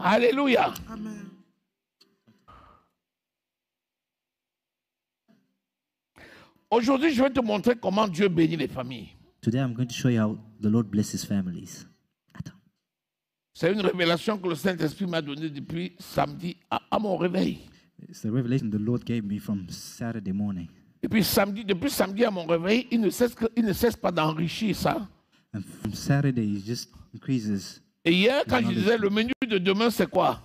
Alléluia. Amen. Aujourd'hui, je vais te montrer comment Dieu bénit les familles. Today I'm going to show you how the Lord blesses families. Attends. C'est une révélation que le Saint-Esprit m'a donnée depuis samedi à mon réveil. It's the revelation the Lord gave me from Saturday morning. Et puis depuis samedi à mon réveil, il ne cesse pas d'enrichir ça. And from Saturday, it just increases. Et hier, quand je disais le menu de demain, c'est quoi?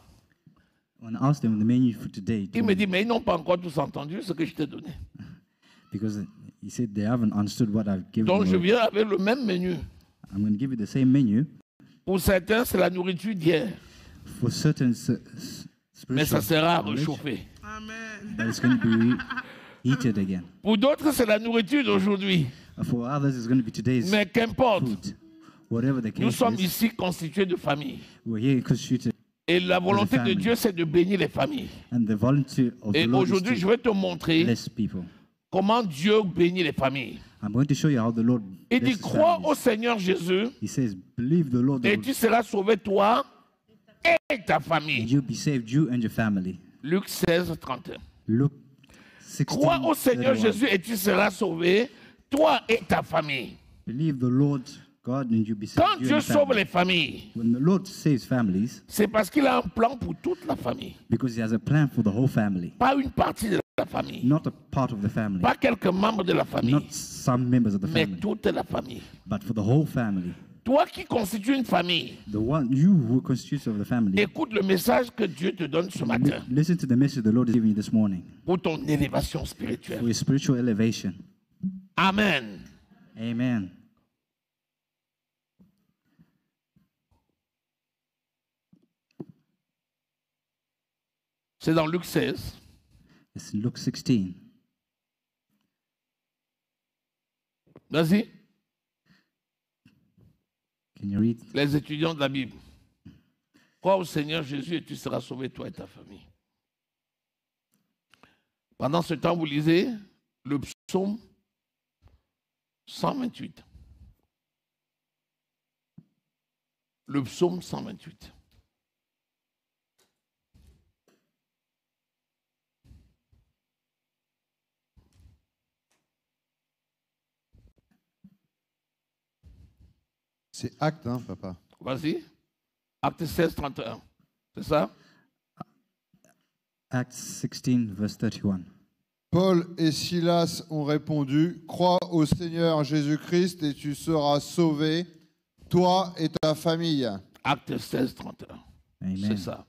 When I asked him the menu for today, Il me dit, mais ils n'ont pas encore tous entendu ce que je t'ai donné. because he said they haven't understood what I've given Donc je them. viens avec le même menu. I'm going to give you the same menu. Pour certains, c'est la nourriture d'hier, For certain mais ça spiritual sera knowledge, réchauffé. Amen. but it's going to be heated again. Pour d'autres, c'est la nourriture d'aujourd'hui. For others, it's going to be today's Mais qu'importe, food. Whatever the nous case sommes is, ici constitués de familles. we're here constituted, Et la volonté de family. Dieu, c'est de bénir les familles. and the volunteer of Et the Lord is aujourd'hui, je to vais te montrer bless people. comment Dieu bénit les familles. I'm going to show you how the Lord Il dit, blesses crois au families. Seigneur Jésus He says, believe the Lord, et tu seras sauvé, toi et ta and famille. you'll be saved, you and your family. Luc 16, 31. Luke 16, Crois au Seigneur 31. Jésus et tu seras sauvé, toi et ta famille. Believe the Lord God and you'll be saved, Quand you Dieu and your sauve family. les familles, When the Lord saves families, c'est parce qu'il a un plan pour toute la famille. because he has a plan for the whole family, Pas une partie de la famille, not a part of the family, pas quelques membres de la famille, not some members of the mais family, toute la famille. but for the whole family. Toi qui constitues une famille, The one, you who constitutes of the family, écoute le message que Dieu te donne ce matin listen to the message the Lord is giving you this morning pour ton élévation for spirituelle. your spiritual elevation. Amen. Amen. C'est dans Luc 16. It's in Luke 16. Vas-y, Can you read? les étudiants de la Bible. Crois au Seigneur Jésus et tu seras sauvé, toi et ta famille. Pendant ce temps, vous lisez le psaume 128. Le psaume 128. C'est acte, hein, papa. Vas-y. Acte 16, 31. C'est ça? Acts 16, verse 31. Paul et Silas ont répondu, crois au Seigneur Jésus-Christ et tu seras sauvé, toi et ta famille. Acte 16, 31. Amen. C'est ça.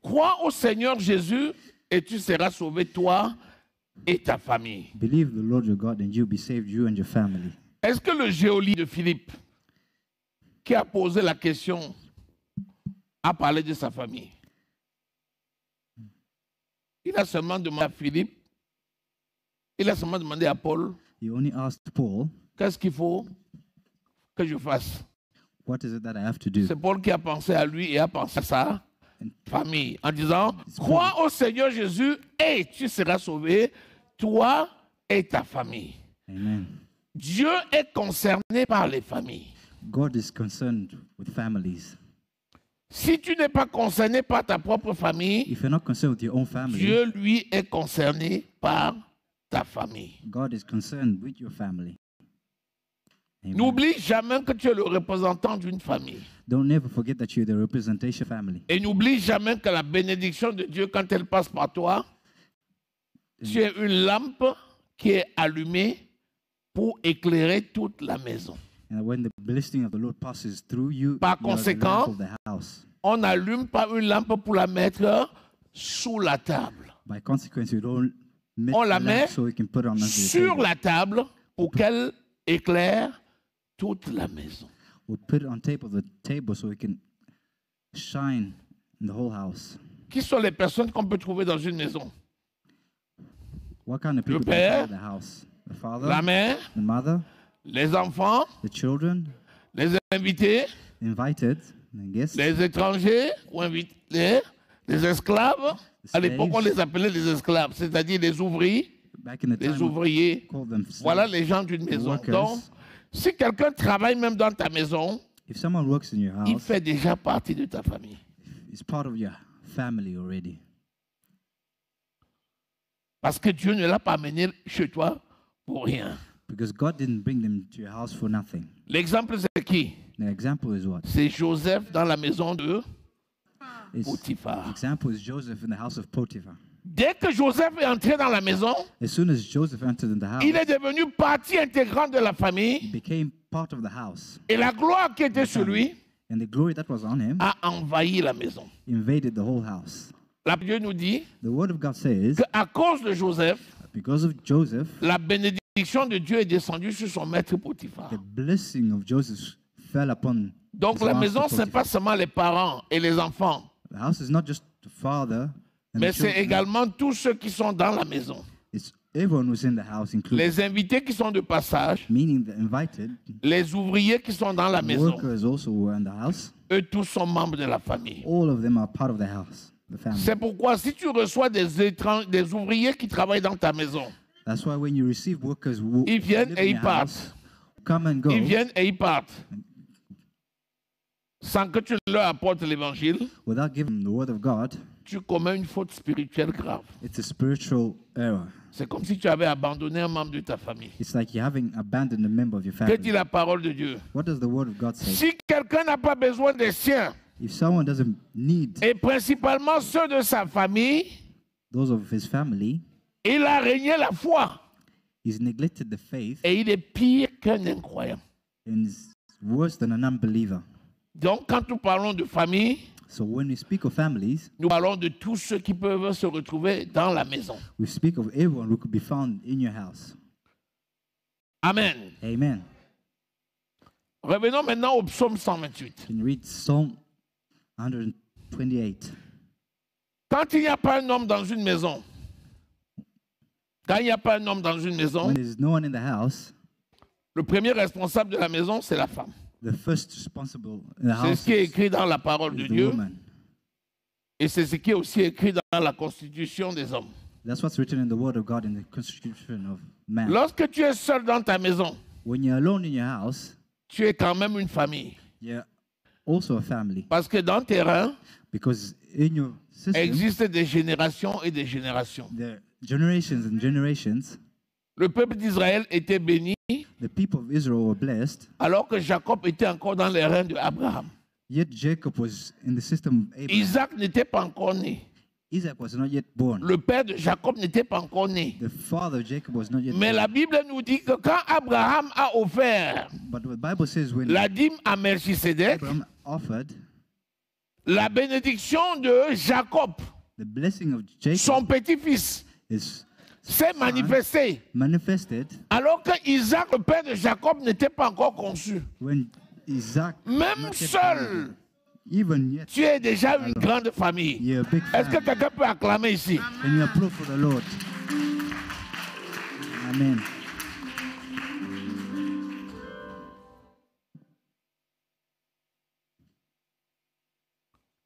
Crois au Seigneur Jésus et tu seras sauvé, toi et ta famille. Believe the Lord your God and you'll be saved, you and your family. Est-ce que le géolier de Philippe, qui a posé la question, a parlé de sa famille? Il a seulement demandé à Philippe, il a seulement demandé à Paul, He only asked Paul, qu'est-ce qu'il faut que je fasse? what is it that I have to do? C'est Paul qui a pensé à lui et a pensé à sa famille en disant, crois au Seigneur Jésus et tu seras sauvé, toi et ta famille. Amen. Dieu est concerné par les familles. God is concerned with families. Si tu n'es pas concerné par ta propre famille, If you're not concerned with your own family, Dieu, lui, est concerné par ta famille. God is concerned with your family. Amen. N'oublie jamais que tu es le représentant d'une famille. Don't never forget that you're the representation family. Et n'oublie jamais que la bénédiction de Dieu, quand elle passe par toi, tu es une lampe qui est allumée pour éclairer toute la maison. And when the blessing of the Lord passes through you, Par you are the conséquent, lamp of the house. On n'allume pas une lampe pour la mettre sous la table. By consequence, you don't make On la a lamp met so you can put it on under the sur table. la table pour qu'elle éclaire toute la maison. We'll put it on top of the table so it can shine in the whole house. Qui sont les personnes qu'on peut trouver dans une maison? What kind of people do you père, have in the house? The father, La mère, the mother, les enfants, the children, les invités, invited, the guests, les étrangers ou invités, les esclaves. À l'époque, on les appelait les esclaves, c'est-à-dire les ouvriers, back in the les time, we ouvriers. called them slaves. Voilà les gens d'une maison. workers. Donc, si quelqu'un travaille même dans ta maison, If someone works in your il house, fait déjà partie de ta famille. It's part of your family already. Parce que Dieu ne l'a pas amené chez toi pour rien. Because God didn't bring them to your house for nothing. L'exemple, c'est qui? The example is what? C'est Joseph dans la maison de It's, Potiphar. example is Joseph in the house of Potiphar. Dès que Joseph est entré dans la maison, As soon as Joseph entered in the house, il est devenu partie intégrante de la he famille became part of the house. et la gloire qui était sur lui And the glory that was on him a envahi la maison. invaded the whole house. La Dieu nous dit The word of God says, qu'à cause de Joseph, because of Joseph, la bénédiction de Dieu est descendue sur son maître Potiphar. the blessing of Joseph fell upon Donc his la master maison, ce n'est Potiphar. pas seulement les parents et les enfants, The house is not just the father and mais the c'est children. également tous ceux qui sont dans la maison. It's everyone who's in the house, including, Les invités qui sont de passage, meaning the invited, les ouvriers qui sont dans la maison, workers also were in the house. eux tous sont membres de la famille. All of them are part of the house, the family. C'est pourquoi si tu reçois des ouvriers qui travaillent dans ta maison, That's why when you receive workers who ils viennent live et in ils your partent. house, come and go, Ils viennent et ils partent. Sans que tu leur apportes l'évangile, without giving them the word of God, tu commets une faute spirituelle grave. it's a spiritual error. C'est comme si tu avais abandonné un membre de ta famille. It's like you having abandoned a member of your Que family. dit la parole de Dieu? What does the word of God say? Si quelqu'un n'a pas besoin des siens, If someone doesn't need et principalement ceux de sa famille, those of his family, il a régné la foi. he's neglected the faith Et il est pire qu'un incroyant. and is worse than an unbeliever. Donc, quand nous parlons de famille, So when we speak of families, nous parlons de tous ceux qui peuvent se retrouver dans la maison. we speak of everyone who could be found in your house. Amen. Amen. Revenons maintenant au psaume 128. Can you read Psalm 128? Quand il n'y a pas un homme dans une maison, quand il n'y a pas un homme dans une maison, When there's no one in the house, le premier responsable de la maison, c'est la femme. the first responsible in the C'est house ce qui est écrit dans la parole de is the Dieu woman. et c'est ce qui est aussi écrit dans la constitution des hommes. That's what's written in the word of God in the constitution of man. Lorsque tu es seul dans ta maison, When you're alone in your house, tu es quand même une famille. you're also a family. Parce que dans tes reins Because in your system, existent des générations et des générations. there are generations and generations. Le peuple d'Israël était béni The people of Israel were blessed, alors que Jacob était encore dans les reins d'Abraham. yet Jacob was in the system of Abraham. Isaac n'était pas encore né. Isaac was not yet born. Le père de Jacob n'était pas encore né. The father of Jacob was not yet Mais born. la Bible nous dit que quand Abraham a offert But the Bible says when la dîme à Melchisédek, Abraham offered la bénédiction de Jacob, the blessing of Jacob son petit-fils, is s'est manifestée. manifested Alors que Isaac, le père de Jacob, n'était pas encore conçu. when Isaac Même not yet seul, born. Even yet tu es déjà une grande famille. you're a big Est-ce que family. quelqu'un peut acclamer ici? Can you approve for the Lord? Amen.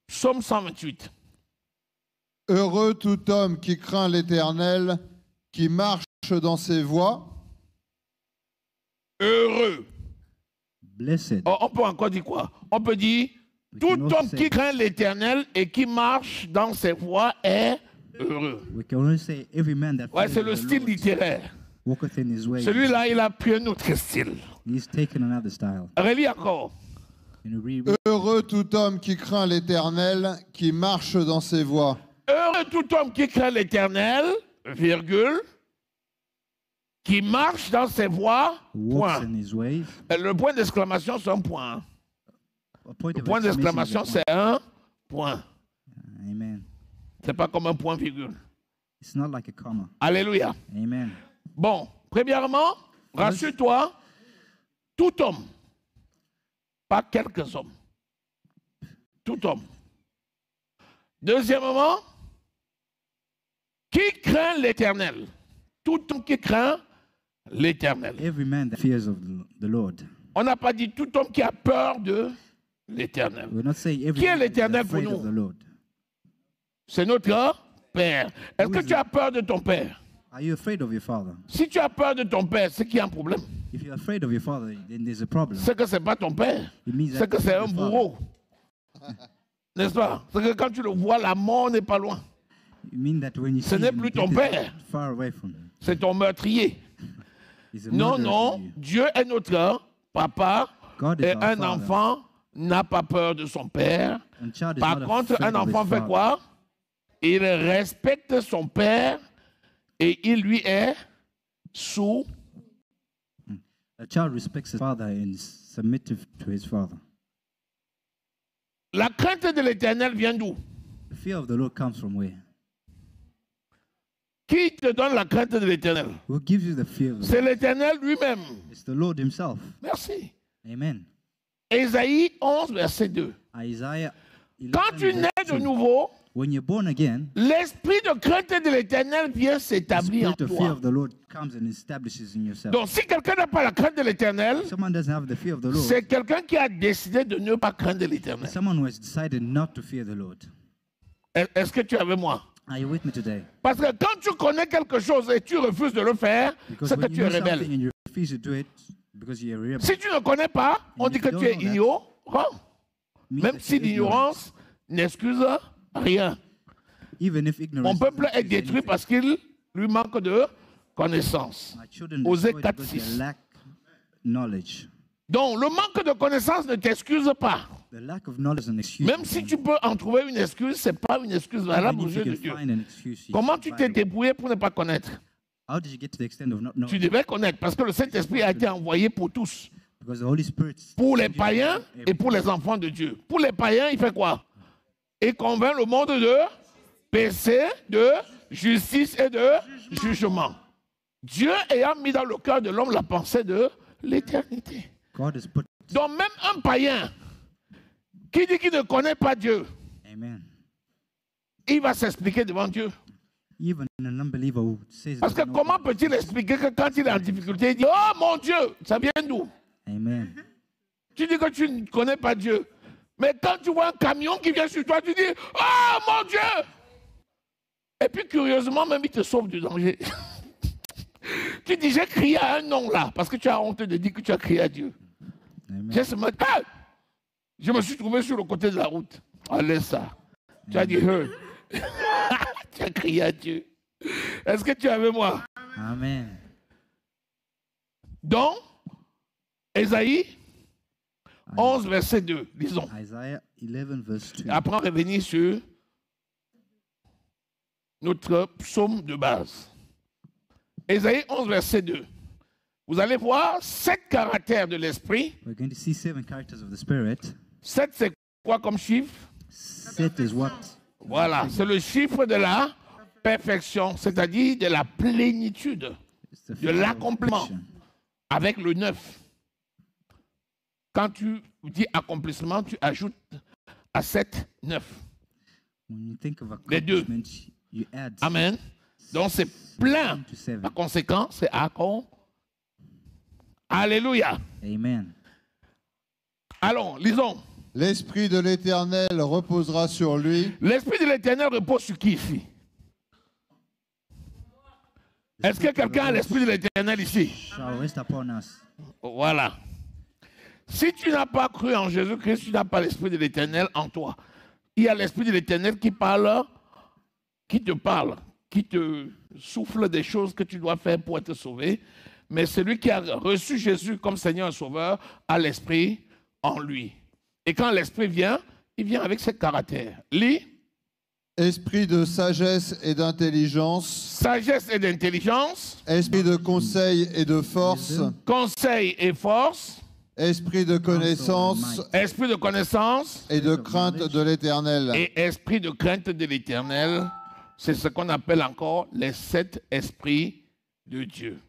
Psaume 128. Heureux tout homme qui craint l'Éternel, qui marche dans ses voies. Heureux. Blessed. Oh, on peut encore dire quoi? On peut dire We tout can also homme say- qui craint l'Éternel et qui marche dans ses voies est heureux. We can only say every man that Ouais, fears c'est le the style Lord littéraire. walketh in his way. Celui-là, il a pris un autre style. He's taken another style. Relis encore. Can you read? Heureux tout homme qui craint l'Éternel, qui marche dans ses voies. Heureux tout homme qui craint l'Éternel, virgule, qui marche dans ses voies, Walks point. in his ways. Le point d'exclamation, c'est un point. hein. A point Le of point d'exclamation, exclamation is a c'est un point. point. Amen. C'est pas comme un point virgule. It's not like a comma. Alléluia. Amen. Bon, premièrement, rassure-toi, tout homme, pas quelques hommes, tout homme. Deuxièmement, qui craint l'Éternel? Tout homme qui craint l'Éternel. Every man that fears of the Lord. On n'a pas dit tout homme qui a peur de l'Éternel. We're not saying every Qui est man that is l'Éternel pour afraid nous? of the Lord. C'est notre Père. Est-ce que tu as peur de ton Père? Are you afraid of your father? Si tu as peur de ton Père, c'est qu'il y a un problème. If you're afraid of your father, then there's a problem. C'est que ce n'est pas ton Père. It means C'est that que it's c'est your un father. bourreau. N'est-ce pas? C'est que quand tu le vois, la mort n'est pas loin. You mean that when you Ce see n'est him, plus death ton is père. far away from you. C'est ton meurtrier. He's a Non, murderer to non, you. Dieu est notre papa. God is Et our un father. enfant n'a pas peur de son père. And child is Par not contre, afraid un of his enfant fait father. quoi? Il respecte son père et il lui est sous. A child respects his father and is submissive to his father. La crainte de l'Éternel vient d'où? The fear of the Lord comes from where? Qui te donne la crainte de l'Éternel? Who gives you the fear of the C'est Lord? l'Éternel lui-même. It's the Lord himself. Merci. Amen. Ésaïe 11, verset 2. Isaiah 11, Quand tu nais verse de 2. nouveau, When you're born again, l'esprit de crainte de l'Éternel vient the s'établir en spirit of fear toi. of the Lord comes and establishes in yourself. Donc, si quelqu'un n'a pas la crainte de l'Éternel, If someone doesn't have the fear of the Lord, c'est quelqu'un qui a décidé de ne pas craindre l'Éternel. someone who has decided not to fear the Lord. Est-ce que tu es avec moi? Are you with me today? Parce que quand tu connais quelque chose et tu refuses de le faire, Because c'est que when tu you es know something rebelle. and you refuse to do it because you're a rebel, Si tu ne connais pas, on dit que tu es ignorant. means Même that si you're ignorant. l'ignorance n'excuse rien. Even if ignorance Mon peuple doesn't est excuse détruit anything. parce qu'il lui manque de connaissance. My children Osée destroyed 4, because 6. they lack knowledge. Donc, le manque de connaissance ne t'excuse pas. The lack of knowledge is an excuse. Même si tu peux en trouver une excuse, ce n'est pas une excuse valable Even aux if you yeux de can Dieu. find an excuse, it's Comment not tu t'es valid. débrouillé pour ne pas connaître? How did you get to the extent of not Tu knowing? devais connaître parce que le Saint-Esprit a été envoyé pour tous. Because the Holy Spirit Pour les sends you païens to et pour les enfants de Dieu. Pour les païens, il fait quoi? Il convainc le monde de péché, de justice et de jugement. Dieu ayant mis dans le cœur de l'homme la pensée de l'éternité. God has put. Donc même un païen qui dit qu'il ne connaît pas Dieu, Amen. il va s'expliquer devant Dieu. Even an unbeliever who says Parce que doesn't know comment God, peut-il expliquer que quand il est en difficulté, il dit « Oh mon Dieu, ça vient d'où ?» Amen. Tu dis que tu ne connais pas Dieu. Mais quand tu vois un camion qui vient sur toi, tu dis « Oh mon Dieu !» Et puis curieusement, même il te sauve du danger. Tu dis « J'ai crié à un nom là » parce que tu as honte de dire que tu as crié à Dieu. Amen. J'ai ce matin, ah, je me suis trouvé sur le côté de la route. Allez ça. Tu as dit « Heard ». Tu as crié à Dieu. Est-ce que tu es avec moi? Amen. Donc, Ésaïe 11, verset 2, lisons. Isaiah 11, verse 2. Après, on revenir sur notre psaume de base. Ésaïe 11, verset 2. Vous allez voir 7 caractères de l'esprit. We're going to see 7 characters of the Spirit. 7, c'est quoi comme chiffre? 7 is what? Voilà, c'est le chiffre de la perfection, c'est-à-dire de la plénitude, It's the de figure of l'accomplissement, perfection. avec le 9. Quand tu dis accomplissement, tu ajoutes à 7, 9. When you think of Les deux. accomplishment, you add Amen. Donc c'est plein. to 7. Par conséquent, c'est accom. Alléluia. Amen. Allons, lisons. L'Esprit de l'Éternel reposera sur lui. L'Esprit de l'Éternel repose sur qui ici? Est-ce que quelqu'un a l'Esprit de l'Éternel ici? Shall rest upon us. Voilà. Si tu n'as pas cru en Jésus-Christ, tu n'as pas l'Esprit de l'Éternel en toi. Il y a l'Esprit de l'Éternel qui parle, qui te parle, qui te souffle des choses que tu dois faire pour être sauvé. Mais celui qui a reçu Jésus comme Seigneur et Sauveur a l'Esprit en lui. Et quand l'Esprit vient, il vient avec ses caractères. Lis. Esprit de sagesse et d'intelligence. Sagesse et d'intelligence, Esprit de conseil et de force. conseil et force, Esprit de connaissance esprit de connaissance et de crainte de l'Éternel. et esprit de crainte de l'Éternel. C'est ce qu'on appelle encore les 7 esprits de Dieu.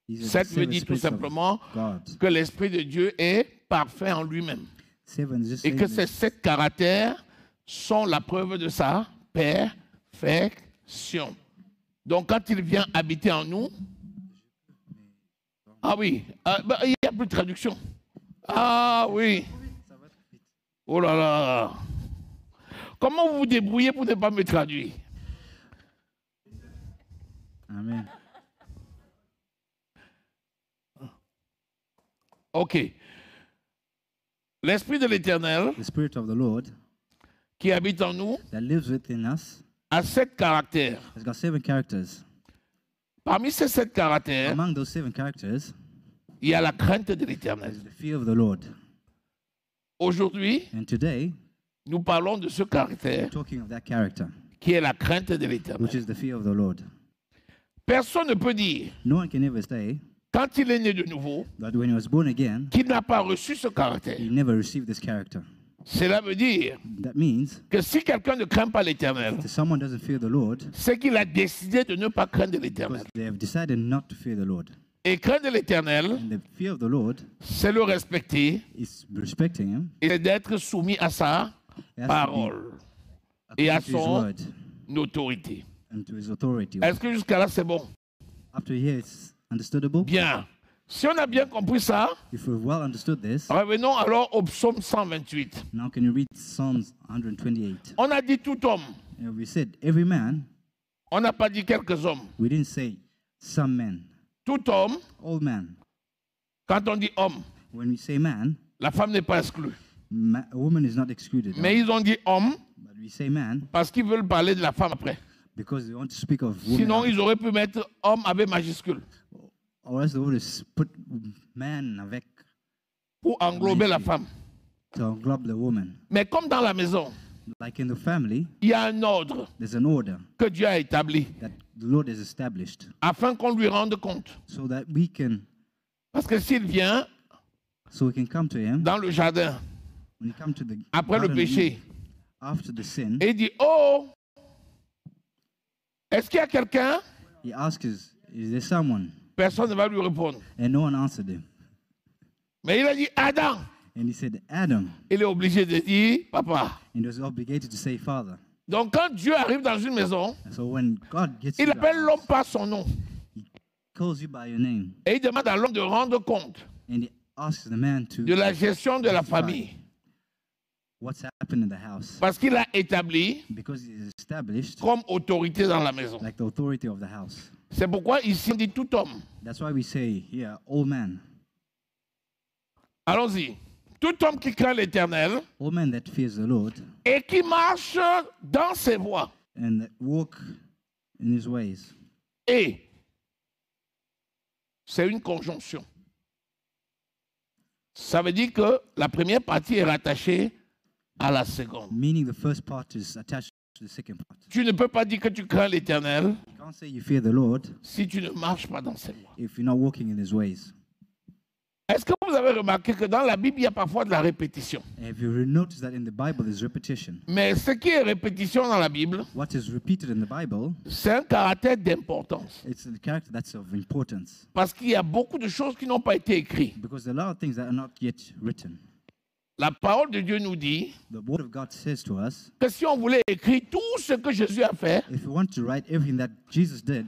These are the 7 veut 7 dire tout spirits of simplement God. que l'Esprit de Dieu est parfait en lui-même. 7 just Et que saying ces 7 caractères sont la preuve de sa perfection. Donc quand il vient habiter en nous, ah oui, il n'y a plus de traduction. Ah oui. Oh là là. Comment vous vous débrouillez pour ne pas me traduire? Amen. Ok. L'Esprit de l'Éternel The Spirit of the Lord qui habite en nous that lives within us a 7 caractères. has got 7 characters. Parmi ces 7 caractères, Among those 7 characters il y a la crainte de l'Éternel. is the fear of the Lord. Aujourd'hui, And today, nous parlons de ce caractère talking of that character, qui est la crainte de which l'Éternel. is the fear of the Lord. Personne ne peut dire, No one can ever say quand il est né de nouveau, that when he was born again, qu'il n'a pas reçu ce caractère. he never received this character. Cela veut dire That means que si quelqu'un ne craint pas l'Éternel, if someone doesn't fear the Lord, c'est qu'il a décidé de ne pas craindre l'Éternel. because they have decided not to fear the Lord. Et craindre l'Éternel, And the fear of the Lord c'est le respecter is respecting him et d'être soumis à sa It has to be parole et à according to his son word autorité. and to his authority. Est-ce que jusqu'à là c'est bon? Up to here, it's understandable. Bien. Si on a bien compris ça, If we've well understood this, revenons alors au psaume 128. now can you read Psalms 128? On a dit tout homme, And we said, every man, on n'a pas dit quelques hommes. we didn't say some men. Tout homme, All man. quand on dit homme, When we say man, la femme n'est pas exclue. a woman is not excluded. Mais ils ont dit homme But we say man parce qu'ils veulent parler de la femme après. because they want to speak of woman. Sinon, ils auraient pu mettre homme avec majuscule Or else they would have put man avec pour englober la femme. to englobe the woman. Mais comme dans la maison, Like in the family, il y a un ordre there's an order que Dieu a établi that the Lord has established afin qu'on lui rende compte. so that we can Parce que s'il vient we can come to him dans le jardin when he come to the après le garden péché after the sin. et dit, oh, est-ce qu'il y a quelqu'un? He asks, is there someone? Personne ne va lui répondre. And no one answered him. Mais il a dit, Adam. And he said, Adam. Il est obligé de dire, papa. And he was obligated to say, Father. Donc quand Dieu arrive dans une maison, And so when God gets il to appelle your l'homme house, par son nom. he calls you by your name. Et il demande à l'homme de rendre compte And he asks the man to de la gestion de la testify famille. what's happened in the house. Parce qu'il a établi Because he is established comme autorité dans la maison. like the authority of the house. C'est pourquoi ici on dit tout homme. That's why we say here, all man. Allons-y. Tout homme qui craint l'Éternel All man that fears the Lord et qui marche dans ses voies. and that walk in his ways. Et c'est une conjonction. Ça veut dire que la première partie est rattachée à la seconde. Meaning the first part is attached to the second part. Tu ne peux pas dire que tu crains l'Éternel You can't say you fear the Lord si tu ne marches pas dans ses voies. if you're not walking in his ways. Est-ce que vous avez remarqué que dans la Bible, il y a parfois de la répétition? Have you noticed that in the Bible there's repetition? Mais ce qui est répétition dans la Bible, What is repeated in the Bible, c'est un caractère d'importance. it's a character that's of importance. Parce qu'il y a beaucoup de choses qui n'ont pas été écrites. Because there are a lot of things that are not yet written. La parole de Dieu nous dit The Word of God says to us, que si on voulait écrire tout ce que Jésus a fait, if you want to write everything that Jesus did,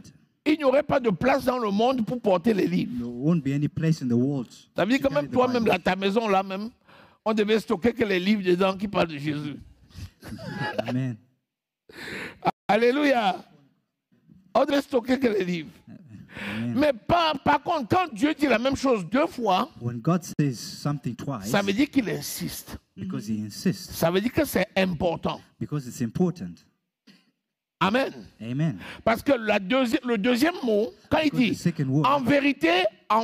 il n'y aurait pas de place dans le monde pour porter les livres. there won't be any place in the world. Ça veut dire to que carry même the toi-même, Bible. là, ta maison, là même, on devait stocker que les livres dedans qui parlent de Jésus. Amen. Alléluia. On devait stocker que les livres. Amen. Mais par contre, quand Dieu dit la même chose 2 fois, When God says something twice, ça veut dire qu'il insiste. because he insists, Ça veut dire que c'est important. because it's important. Amen. Amen. Parce que le deuxième mot, quand il Because the dit second word, en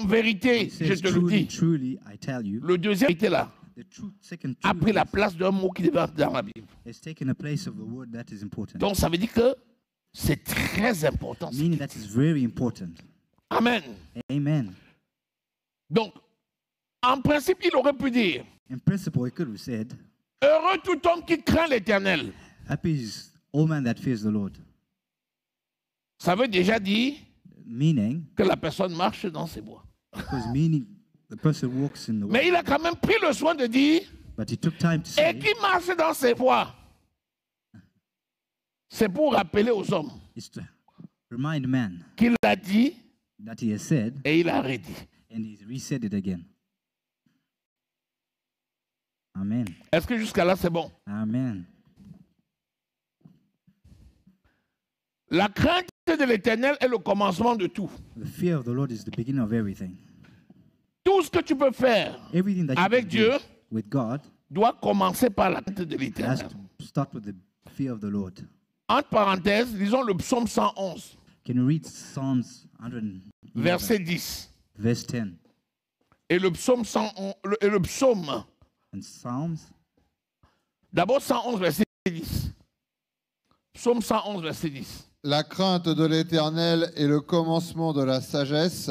vérité, it je says, te le truly, dis, truly, I tell you, le deuxième était là, the second a pris truth la place d'un mot qui devait être dans la Bible. has taken a place of the word that is important. Donc ça veut dire que c'est très important. Meaning that is very important. Amen. Amen. Donc, en principe, il aurait pu dire, In principle, it could have said, heureux tout homme qui craint l'Éternel. happy is all man that fears the Lord. Ça veut déjà dire Meaning, que la personne marche dans ses voies. because meaning the person walks in the way. Mais il a quand même pris le soin de dire, But he took time to et say, qui marche dans ses voies. C'est pour rappeler aux hommes is to remind man qu'il a dit that he has said, et il a redit. and he resaid it again. Amen. Est-ce que jusqu'à là c'est bon? Amen. La crainte de l'Éternel est le commencement de tout. The fear of the Lord is the beginning of everything. Tout ce que tu peux faire Everything that you avec can Dieu do with God doit commencer par la crainte de has l'Éternel. to start with the fear of the Lord. Entre parenthèses, lisons le psaume 111, Can you read Psalms 111, verset 10. verse 10? Et le psaume 111, et le psaume, And Psalms, d'abord 111, verset 10. Psaume 111, verset 10. La crainte de l'Éternel est le commencement de la sagesse.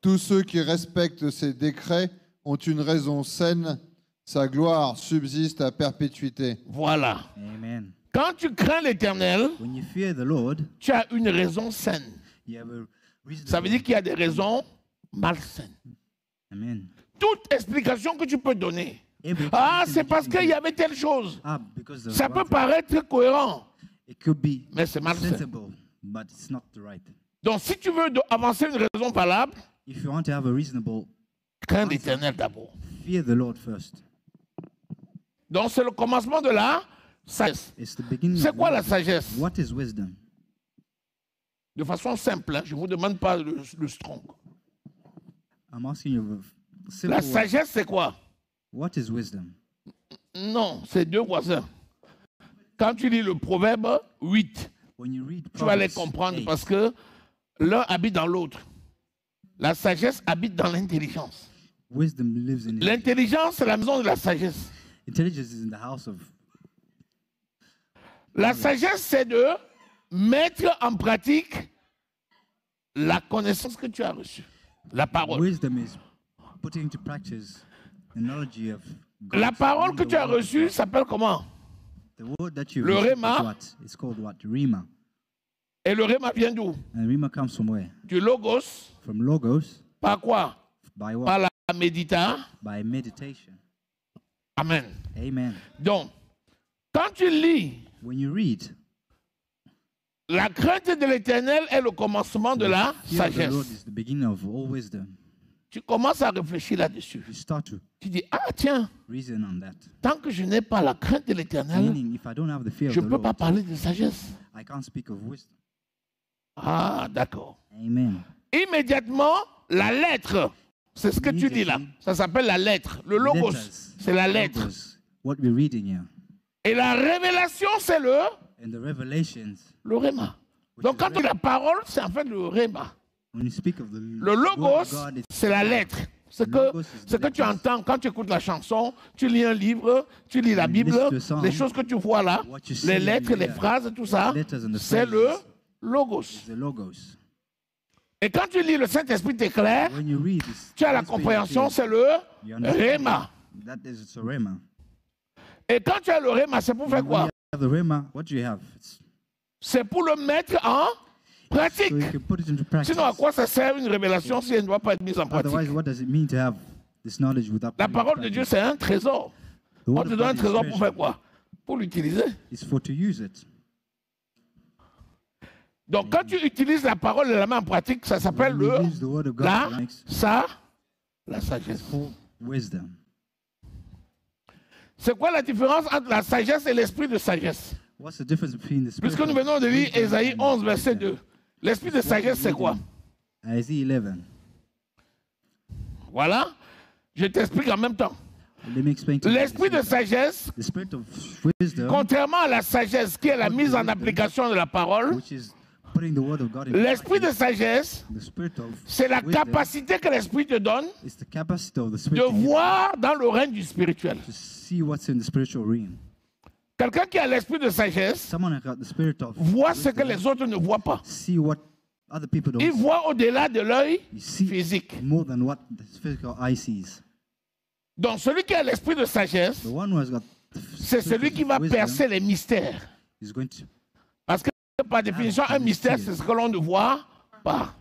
Tous ceux qui respectent ses décrets ont une raison saine. Sa gloire subsiste à perpétuité. Voilà. amen. Quand tu crains l'Éternel, When you fear the Lord, tu as une raison saine. you have a reason. Ça veut dire qu'il y a des raisons malsaines. Amen. Toute explication que tu peux donner. Every Ah, explanation c'est that parce you can qu'il y give, avait telle chose. because of Ça peut what- paraître cohérent, it could be mais c'est malsain. sensible, but it's not the right. Donc, si tu veux avancer une raison valable, If you want to have a reasonable, crains l'Éternel d'abord. fear the Lord first. Donc, c'est le commencement de la sagesse. It's the beginning. C'est of quoi la wisdom. sagesse? What is wisdom? De façon simple, hein, je ne vous demande pas le strong. I'm asking you a simple La word. sagesse, c'est quoi? What is wisdom? Non, c'est deux voisins. Quand tu lis le Proverbe 8, When you read tu vas les Proverbs comprendre 8, parce que l'un habite dans l'autre. La sagesse habite dans l'intelligence. wisdom lives in it. L'intelligence, c'est la maison de la sagesse. Intelligence is in the house of. La sagesse, c'est de mettre en pratique la connaissance que tu as reçue, la parole. Wisdom is putting into practice the knowledge of God. La parole que The tu as word of reçue God. s'appelle comment? The word that you Le received Rhéma. is what? It's called what? Rima. Et le rhéma vient d'où? And Rima comes from where? Du logos. From logos. Par quoi? By what? Par la médita. By meditation. Amen. Amen. Donc, quand tu lis, When you read, la crainte de l'Éternel est le commencement de la fear of the Lord sagesse. is the beginning of all wisdom. Tu commences à réfléchir là-dessus. You start to Tu dis, ah tiens, reason on that. tant que je n'ai pas la crainte de l'Éternel, Meaning, if I don't have the fear je of ne the peux pas Lord, parler de sagesse. I can't speak of wisdom. Ah, d'accord. Amen. Immédiatement, la lettre, c'est ce que tu dis là. Ça s'appelle la lettre. Le logos, Letters. c'est la lettre. Logos, what we're reading here. Et la révélation, c'est le And the revelations, rhéma. Donc quand tu dis la parole, c'est en fait le rhéma. when you speak of the Le word logos, of God, it's c'est la lettre. Ce Logos is que, ce que the tu letters. entends quand tu écoutes la chanson, tu lis un livre, tu lis la You Bible, listen to a song, les choses que tu vois là, what you see les in lettres, les there, phrases, tout ça, letters and the c'est le phrases. logos. the logos. Et quand tu lis le Saint-Esprit t'éclaire, When you read this, tu as la Holy Spirit compréhension, appears, c'est le you understand rhéma. it. That is it's a rhema. Et quand tu as le rhéma, c'est pour faire When quoi? you have the rhema, what do you have? C'est pour le mettre en pratique. So you can put it into practice. Sinon, à quoi ça sert une révélation si elle ne doit pas être mise en pratique? Otherwise, what does it mean to have this knowledge without La putting it into parole de Dieu, practice? c'est un trésor. The On word te of donne un God is trésor pour faire treasure. quoi? Pour l'utiliser. It's for to use it. Donc, quand tu utilises la parole et la main en pratique, ça s'appelle When you le use the word of God, la, it makes ça, la sagesse. for wisdom. C'est quoi la différence entre la sagesse et l'esprit de sagesse? What's the difference between the spirit Puisque nous of venons de lire wisdom Ésaïe and 11, verset 2. L'esprit de sagesse, c'est quoi? Isaiah 11. Voilà. Je t'explique en même temps. Let me explain to you. L'esprit de sagesse, The spirit of wisdom, contrairement à la sagesse qui est la mise en application de la parole, which is putting the word of God in l'esprit de practice. sagesse, The spirit of c'est la wisdom capacité que l'esprit te donne is the capacity of the de spirit to use voir dans le règne du spirituel. to see what's in the spiritual realm. Quelqu'un qui a l'esprit de sagesse Someone who got the spirit of voit ce que wisdom, les autres ne voient pas. see what other people don't Il see. voit au-delà de l'œil You see physique. more than what the physical eye sees. Donc celui qui a l'esprit de sagesse, The one who has got the c'est spirit celui of qui va wisdom percer les mystères. is going to, Parce que par définition, un mystère, c'est ce que l'on ne voit pas.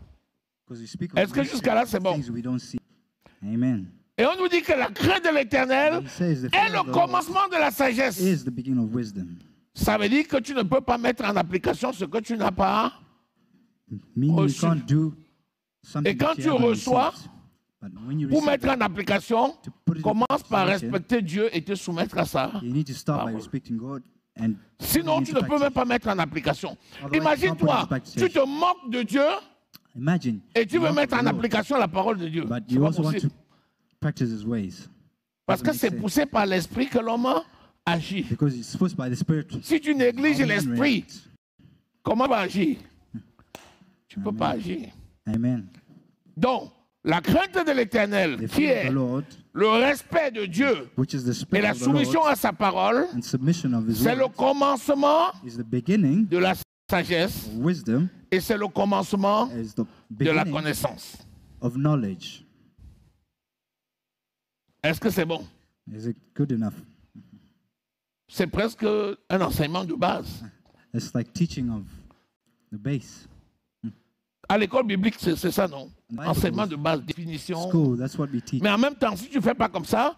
because you speak of Est-ce que mysteries, jusqu'à là, c'est bon? things we don't see. Amen. Et on nous dit que la crainte de l'Éternel He says the est fear of le the Lord commencement de la sagesse. is the beginning of wisdom. Ça veut dire que tu ne peux pas mettre en application ce que tu n'as pas. Meaning you Reçu. can't do something Et quand that tu you haven't reçois, received. But when you Pour receive mettre en application, to put it commence into par application, respecter Dieu et te soumettre à ça. you need to start by Parole. respecting God and Sinon, putting tu it ne into peux même practice. pas mettre en application. Otherwise, you Imagine-toi, can't put it into tu te moques de Dieu Imagine et tu you veux love mettre the en Lord, application la parole de Dieu. but C'est you pas also want to possible. practice His ways. Parce que Doesn't c'est make sense. poussé par l'esprit que l'homme agir. Because it's supposed by the Spirit. Si tu négliges How men l'esprit, react. comment va agir? Tu ne peux pas agir. Amen. Donc, la crainte de l'Éternel, The qui fear of est the Lord, le respect de Dieu which is the et Spirit la of the soumission Lord, à sa parole, and submission of His c'est le word, commencement is the beginning de la sagesse of wisdom, et c'est le commencement is the de la beginning connaissance. of knowledge. Est-ce que c'est bon? Is it good enough? C'est presque un enseignement de base. It's like teaching of the base. À l'école biblique, c'est ça, non? Bible Enseignement de base, définition. School, that's what we teach. Mais en même temps, si tu ne fais pas comme ça,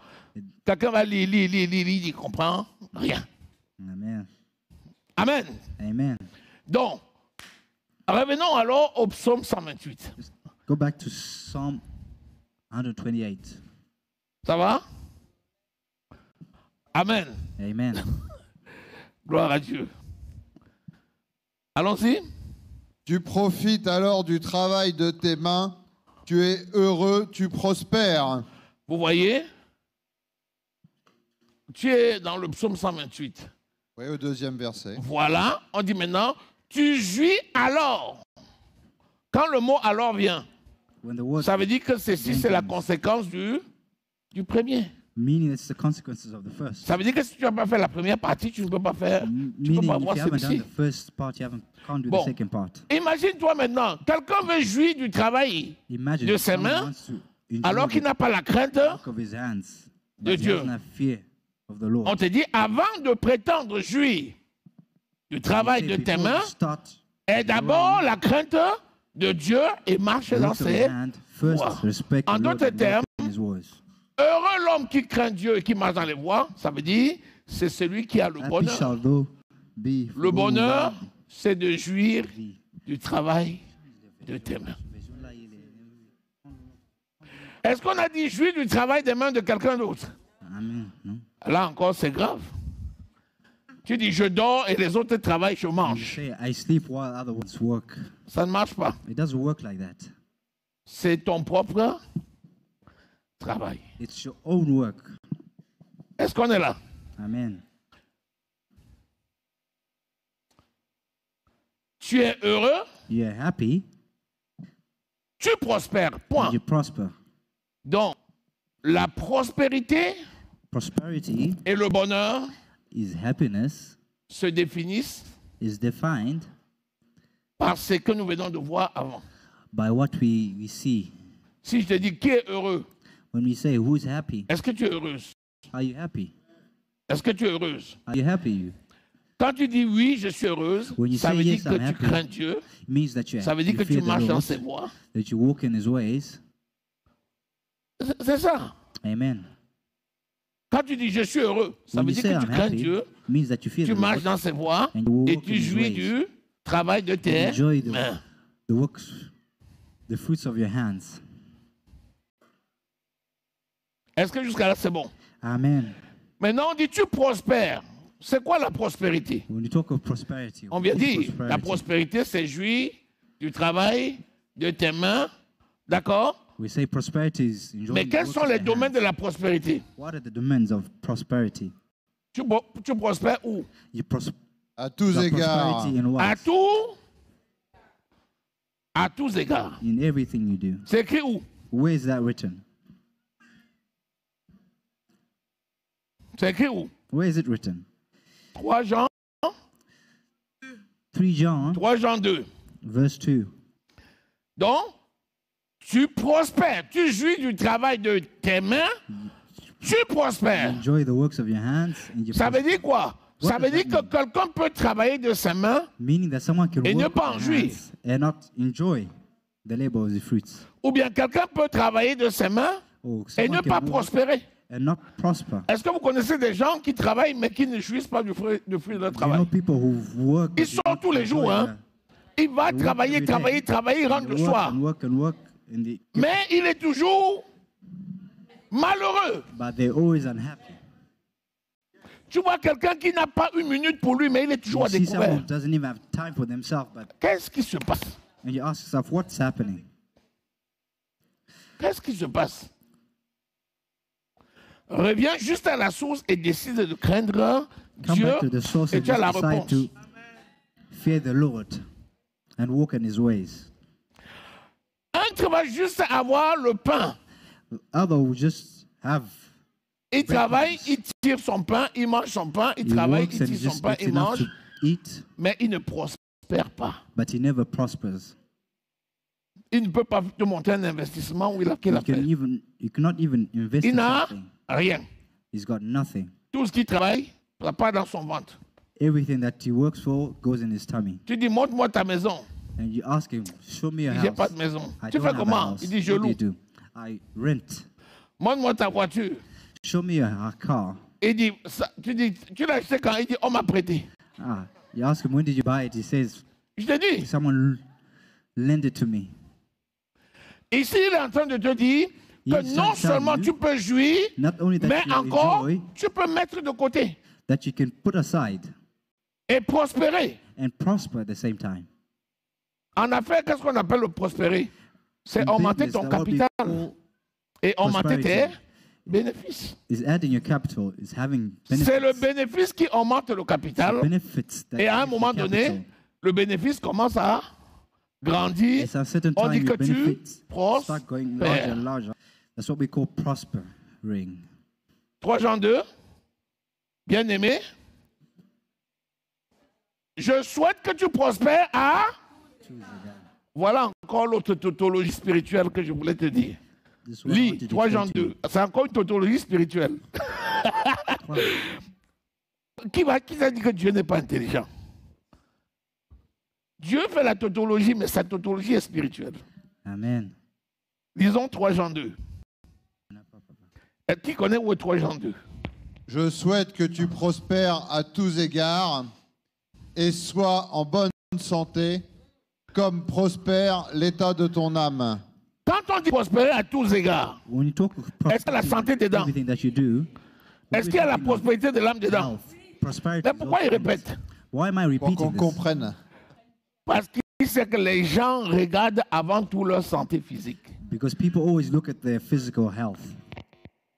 quelqu'un va lire, il ne comprend rien. Amen. Amen. Amen. Donc, revenons alors au psaume 128. Go back to Psalm 128. Ça va? Amen. Amen. Gloire à Dieu. Allons-y. Tu profites alors du travail de tes mains, tu es heureux, tu prospères. Vous voyez? Tu es dans le psaume 128. Oui, au deuxième verset. Voilà, on dit maintenant, tu jouis alors. Quand le mot alors vient, When the word ça veut dire que ceci, c'est la conséquence du premier. meaning, it's the consequences of the first. Ça veut dire que si tu n'as pas fait la première partie, tu ne peux pas faire, tu peux Meaning, pas if voir you haven't done celui-ci. the first part, can't do Bon. the second part. Imagine-toi maintenant, quelqu'un veut jouir du travail Imagine de if ses someone mains, wants to enjoy alors qu'il the n'a pas la crainte. work of his hands, de but he Dieu. doesn't have fear of the Lord. On te dit, avant de prétendre jouir du travail Say, de tes before you mains, start aie d'abord la crainte de Dieu et marche the dans works of ses your hand, first voies. respect En the Lord d'autres and termes, walk in His ways. Heureux l'homme qui craint Dieu et qui marche dans les voies, ça veut dire, c'est celui qui a le Happy bonheur. shall thou be. Le bonheur, for c'est de jouir thee. du travail de tes mains. Est-ce qu'on a dit jouir du travail des mains de quelqu'un d'autre? Amen. No? Là encore, c'est grave. Tu dis je dors et les autres travaillent, je You mange. say, I sleep while other ones work. Ça ne marche pas. It doesn't work like that. C'est ton propre travail. It's your own work. Est-ce qu'on est là? Amen. Tu es heureux, You are happy tu prospères. Point. and you prosper. Donc, la prospérité Prosperity et le bonheur is happiness, se définissent is defined par ce que nous venons de voir avant. by what we see. Si je te dis qui est heureux, When we say who's happy, est-ce que tu es heureuse? are you happy? Est-ce que tu es heureuse? Are you happy? You? Quand tu dis oui, je suis heureuse, When you ça say veut dire yes, que I'm tu happy, crains Dieu, It means that ça veut dire you que tu fear the marches dans Lord, ses voies. that you walk in His ways. C'est ça. Amen. Quand tu dis je suis heureux, ça When veut you dire say que tu I'm crains happy, Dieu, it means that you fear tu the marches Lord, dans ses voies and you et walk tu in His jouis ways. du travail de tes Enjoy mains. the works, the fruits of your hands. Est-ce que jusqu'à là c'est bon? Amen. Maintenant on dit tu prospères. C'est quoi la prospérité? When you talk of prosperity, On vient what is dire, la prospérité c'est jouir du travail de tes mains, d'accord? We say prosperity is enjoying Mais the quels works sont of les your domaines hands. de la prospérité? What are the domains of prosperity? Tu prospères où? You À tous égards. prosperity in what? À tous égards. In everything you do. C'est écrit où? Where is that written? C'est écrit où? Where is it written? 3 Jean, 3 John, 3 Jean 2. verse 2. Donc, tu prospères, tu jouis du travail de tes mains, tu prospères. Enjoy the works of your hands. And you Ça veut dire quoi? Ça What veut does dire that que quelqu'un peut travailler de ses mains meaning that someone can Et ne work pas en with jouir. their hands and not enjoy the labor of the fruits. ou bien quelqu'un peut travailler de ses mains Or et someone ne pas can work prospérer. and not prosper. Est-ce que vous connaissez des gens qui travaillent mais qui ne jouissent pas du fruit de leur You know travail? people who work. Ils but they sortent don't tous les jours, enjoy hein. Il va They work travailler, every day. travailler, travailler, il rentre They le work soir. and work and work, and they, Mais il est toujours malheureux. but they're always unhappy. Tu vois quelqu'un qui n'a pas une minute pour lui, mais il est toujours You à see someone who découvert. doesn't even have time for themselves, but Qu'est-ce qui se passe? and you ask yourself, what's happening? Qu'est-ce qui se passe? reviens juste à la source et décide de craindre Come Dieu back to the source et and tu as la just decide réponse. to fear the Lord and walk in His ways. Un qui va juste avoir le pain. Other will just have. Il travaille, il tire son pain, il mange son pain, il He travaille, works il and tire son just pain, gets il enough mange, to eat, mais il ne prospère pas. but he never prospers. Il ne peut pas te montrer un investissement où qu'il a fait. You cannot even invest Il in n'a something. rien. He's got nothing. Tout ce qu'il travaille, ça part dans son ventre. Everything that he works for goes in his tummy. Tu dis, montre-moi ta maison. And you ask him, show me a Il dit, j'ai house. pas de maison. I Tu don't fais have a comment? house. Il dit, je What do you loue. do? I rent. Montre-moi ta voiture. Show me a car. Il dit, tu dis, tu l'as acheté quand? Il dit, on m'a prêté. You ask him, when did you buy it? He says, Je te dis, someone lend it to me. ici, il est en train de te dire que He's non telling seulement you tu peux jouir, Not only that mais you encore, enjoy, tu peux mettre de côté that you can put aside et prospérer. and prosper at the same time. En affaires, qu'est-ce qu'on appelle le prospérer? C'est In augmenter business, ton that what we capital call et augmenter tes prosperity. bénéfices. is adding your capital, is having C'est le benefits. bénéfice qui augmente le capital. Benefits that Et à un gives the moment donné, capital. le bénéfice commence à grandir. It's at a certain On dit time que your tu benefits start going larger prospères. and larger. That's what we call prospering. 3 Jean 2, bien-aimé, je souhaite que tu prospères à... Voilà encore l'autre tautologie spirituelle que je voulais te dire. This is what I Lis wanted to 3 Jean explain to 2. C'est encore une tautologie spirituelle. you. Qui t'a dit que Dieu n'est pas intelligent? Dieu fait la tautologie, mais sa tautologie est spirituelle. Amen. Lisons 3 Jean 2. Et qui connaît où est 3 Jean 2? Je souhaite que tu prospères à tous égards et sois en bonne santé, comme prospère l'état de ton âme. Quand on dit prospérer à tous égards, When you talk of est-ce que la santé dedans? everything that you do, Est-ce qu'il y a la prospérité de l'âme dedans? health, prosperity. Mais is pourquoi also il in this. répète? Why am I Pour qu'on repeating this? comprenne. Parce qu'il sait que les gens regardent avant tout leur santé physique. Because people always look at their physical health.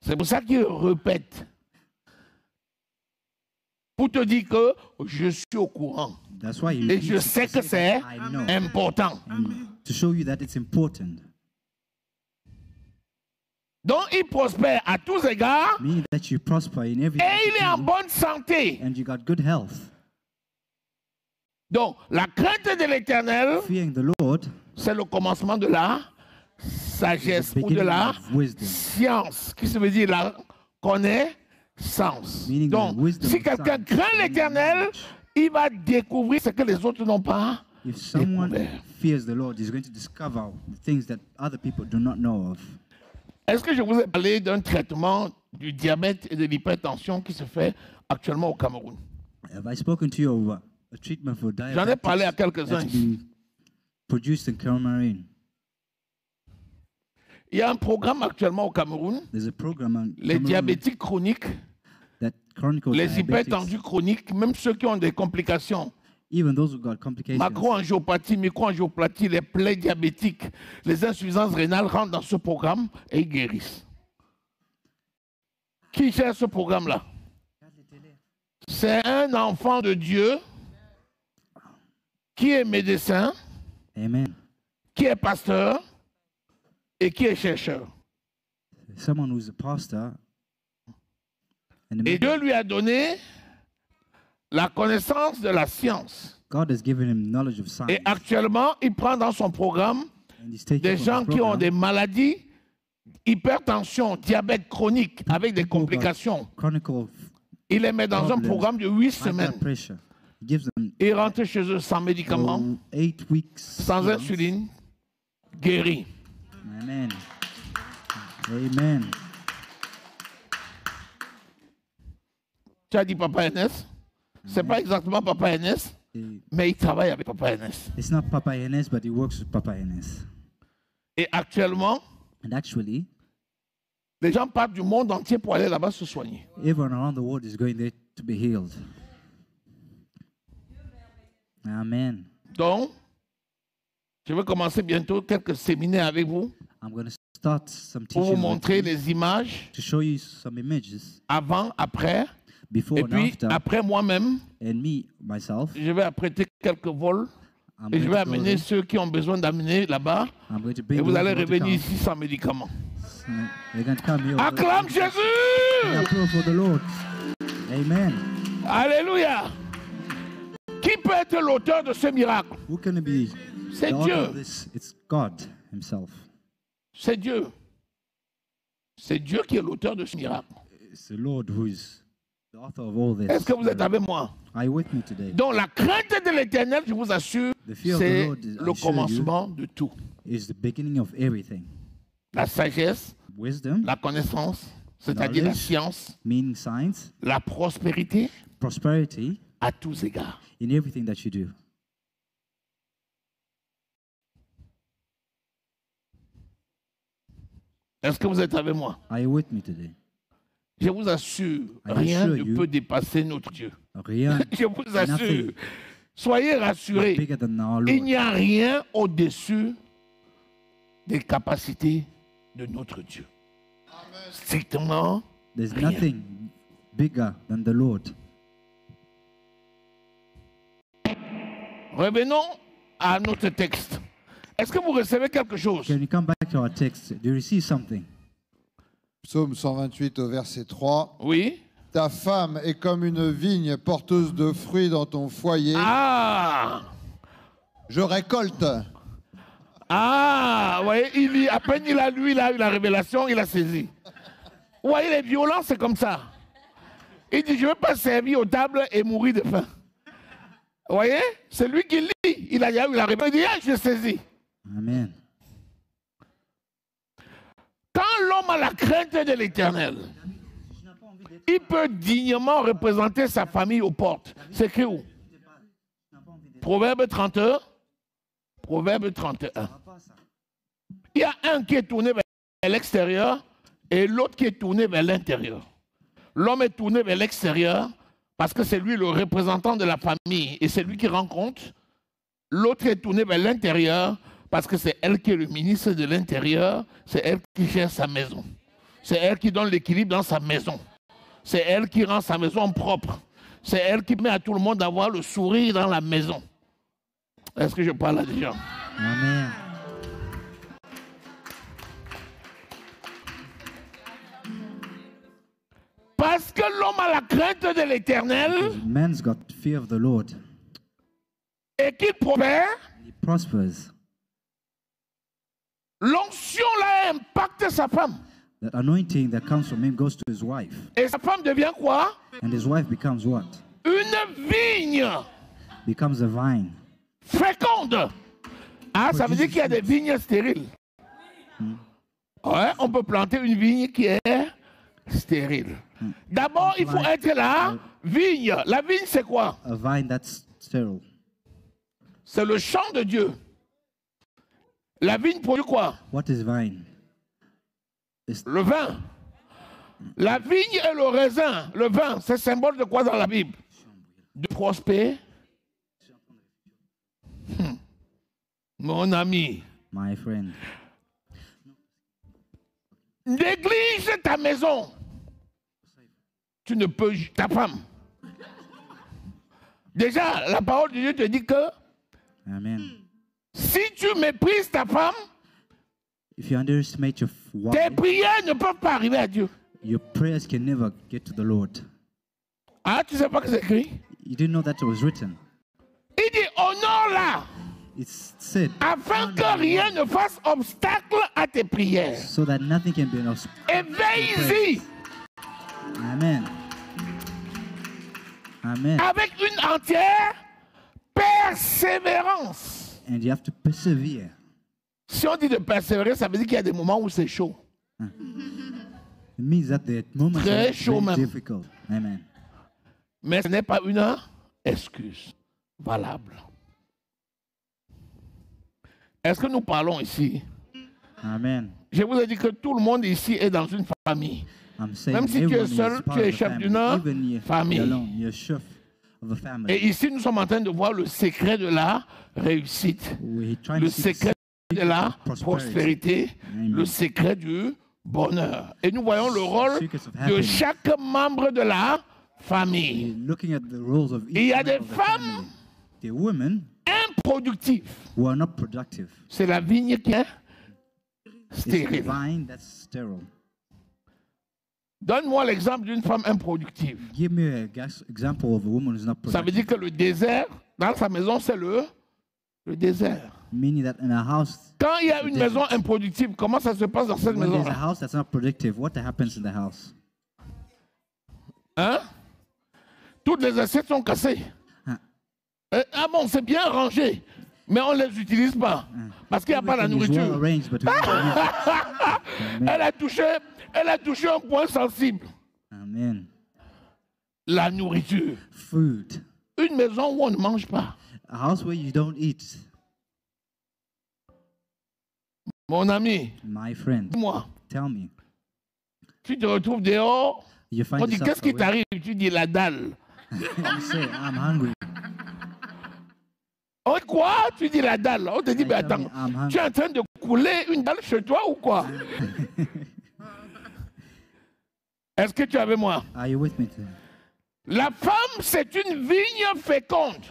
C'est pour ça qu'il répète. Pour te dire que je suis au courant. That's why he Et je repeats it, sais to que say c'est that I know, important. to show you that it's important. Donc il prospère à tous égards Meaning that you prosper in everything et il est en you do, bonne santé. and you got good health. Donc la crainte de l'éternel, Fearing the Lord c'est le commencement de la is sagesse the ou de beginning la of wisdom. science, qui se veut dire la connaissance. Meaning the Donc wisdom si of quelqu'un science, craint l'éternel, knowledge. il va découvrir ce que les autres n'ont pas. If someone découvert. fears the Lord, he's going to discover the things that other people do not know of. Est-ce que je vous ai parlé d'un traitement du diabète et de l'hypertension qui se fait actuellement au Cameroun? Have I spoken to you of a treatment for J'en ai parlé à diabetes quelques-uns that's ici. been produced in Cameroon? Il y a un programme actuellement au Cameroun, There's a program on les Cameroon diabétiques chroniques, that chronicles les diabetics, hypertendus chroniques, même ceux qui ont des complications, even those who got complications. macroangiopathie, microangiopathie, les plaies diabétiques, les insuffisances rénales rentrent dans ce programme et ils guérissent. Qui gère ce programme-là? C'est un enfant de Dieu qui est médecin, Amen. qui est pasteur et qui est chercheur. Someone who's a pastor and a Et member. Dieu lui a donné la connaissance de la science. God has given him knowledge of science. Et actuellement, il prend dans son programme And he's taking des from gens his qui ont program des maladies, hypertension, diabète chronique, avec des people who got complications. chronic Il les met dans un problems, programme de 8 high semaines. blood pressure. He gives them Ils rentrent chez eux sans médicaments, 8 weeks. sans seance. insuline, guéris. Amen. Amen. Tu as dit Papa NS? C'est pas exactement Papa NS, mais il travaille avec Papa NS. It's not Papa Enes, but he works with Papa Enes. Et actuellement, And actually, les gens partent du monde entier pour aller là-bas se soigner. everyone around the world is going there to be healed. Amen. Donc, je vais commencer bientôt quelques séminaires avec vous I'm going to start some pour vous teaching montrer les images to show you some images avant, après, before et and puis after. après moi-même, And me, myself, je vais apprêter quelques vols I'm et je going vais to go amener there. ceux qui ont besoin d'amener là-bas I'm going to et bring vous those allez who want to revenir come. ici sans médicaments. So they're going to come here. Acclame And Jésus! applaud for the Lord. Amen. Alléluia! Qui peut être l'auteur de ce miracle? Who can be C'est the author Dieu. of this? It's God himself. C'est Dieu. C'est Dieu qui est l'auteur de ce miracle. It's the Lord who is the author of all this. Est-ce que vous êtes avec moi? Are you with me today? Donc la crainte de l'Éternel, je vous assure, The fear of the c'est Lord is, I le assure commencement de tout. is the beginning of everything. La sagesse, Wisdom, la connaissance, c'est-à-dire la Knowledge. science, meaning science, la prospérité prosperity à tous égards. in everything that you do. Est-ce que vous êtes avec moi? Are you with me today? Je vous assure, I rien assure ne you. peut dépasser notre Dieu. Rien Je vous assure, Nothing. soyez is rassurés, bigger than our il Lord. n'y a rien au-dessus des capacités de notre Dieu. Strictement, There's rien. nothing bigger than the Lord. Revenons à notre texte. Est-ce que vous recevez quelque chose? Can you come back to our text? Do you receive something? Psaume 128 au verset 3. Oui. Ta femme est comme une vigne porteuse de fruits dans ton foyer. Ah! Je récolte. Ah! Vous voyez, à peine il a eu la révélation, il a saisi. Vous voyez, les violents, c'est comme ça. Il dit, je ne veux pas servir aux tables et mourir de faim. Vous voyez? C'est lui qui lit. Il a eu la révélation. Il dit, ah, je saisis. Amen. Quand l'homme a la crainte de l'Éternel, il peut dignement représenter sa famille aux portes. C'est écrit où? Proverbe 31. Proverbe 31. Il y a un qui est tourné vers l'extérieur et l'autre qui est tourné vers l'intérieur. L'homme est tourné vers l'extérieur parce que c'est lui le représentant de la famille et c'est lui qui rend compte. L'autre est tourné vers l'intérieur parce que c'est elle qui est le ministre de l'Intérieur, c'est elle qui gère sa maison. C'est elle qui donne l'équilibre dans sa maison. C'est elle qui rend sa maison propre. C'est elle qui met à tout le monde d'avoir le sourire dans la maison. Est-ce que je parle à des gens? Amen. Parce que l'homme a la crainte de l'Éternel Man's got fear of the Lord. et qu'il prospère, He prospers. l'onction là impacte sa femme. That anointing that comes from him goes to his wife. Et sa femme devient quoi? And his wife becomes what? Une vigne Becomes a vine. féconde. Ah, ça veut dire qu'il y a des vignes stériles. Ouais, on peut planter une vigne qui est stérile. D'abord, il faut être la vigne. La vigne, c'est quoi? A vine that's sterile. C'est le champ de Dieu. La vigne produit quoi? What is vine? It's Le vin. La vigne et le raisin, le vin, c'est symbole de quoi dans la Bible? De prospérer. Mon ami, my friend. néglige ta maison. Tu ne peux, ta femme. Déjà, la parole de Dieu te dit que Amen. si tu méprises ta femme, If you underestimate your tes wife, prières ne peuvent pas arriver à Dieu. your prayers can never get to the Lord. Ah, tu sais pas que c'est écrit? You didn't know that it was written. Il dit honore-la, It's said afin que rien ne fasse obstacle à tes prières. so that nothing can be an obstacle. Et veille-y Amen. Amen. avec une entière persévérance. And you have to persevere. Si on dit de persévérer, ça veut dire qu'il y a des moments où c'est chaud. It means that the moments Très are chaud very même. difficult. Amen. Mais ce n'est pas une excuse valable. Est-ce que nous parlons ici? Amen. Je vous ai dit que tout le monde ici est dans une famille. I'm saying Même si tu es everyone seul, is part tu es of a chef family. d'une Even famille. you're alone, you're chef of a family. Et ici, nous sommes en train de voir le secret de la réussite. We're trying Le to see the secret de la prospérité, le secret du bonheur. Et nous voyons le rôle de chaque membre de la famille. Looking at the roles of Il y each a member des of the femmes family. The women improductives. who are not productive. C'est la vigne qui est It's the stérile. vine that's sterile. Donne-moi l'exemple d'une femme improductive. Give me an example of a woman who's not Ça veut productive. dire que le désert, dans sa maison, c'est le désert. Meaning that in a house, Quand il y a une maison improductive, comment ça se passe dans cette when there's a maison-là? house that's not productive, what happens in the house? Hein? Toutes les assiettes sont cassées. Hein. Ah bon, c'est bien rangé, mais on ne les utilise pas parce qu'il n'y a pas la Everything is well nourriture. arranged, but we don't use it. Elle a touché un point sensible, Amen. la nourriture. Food. Une maison où on ne mange pas. A house where you don't eat. Mon ami, My friend, dis-moi, tell me. tu te retrouves dehors, You find on dit yourself qu'est-ce qui away. t'arrive? Tu dis la dalle. You say, I'm hungry. Oh, quoi? Tu dis la dalle. On te dit, mais Tell me, attends, I'm hungry. tu es en train de couler une dalle chez toi ou quoi? Est-ce que tu es avec moi? Are you with me today? La femme, c'est une vigne féconde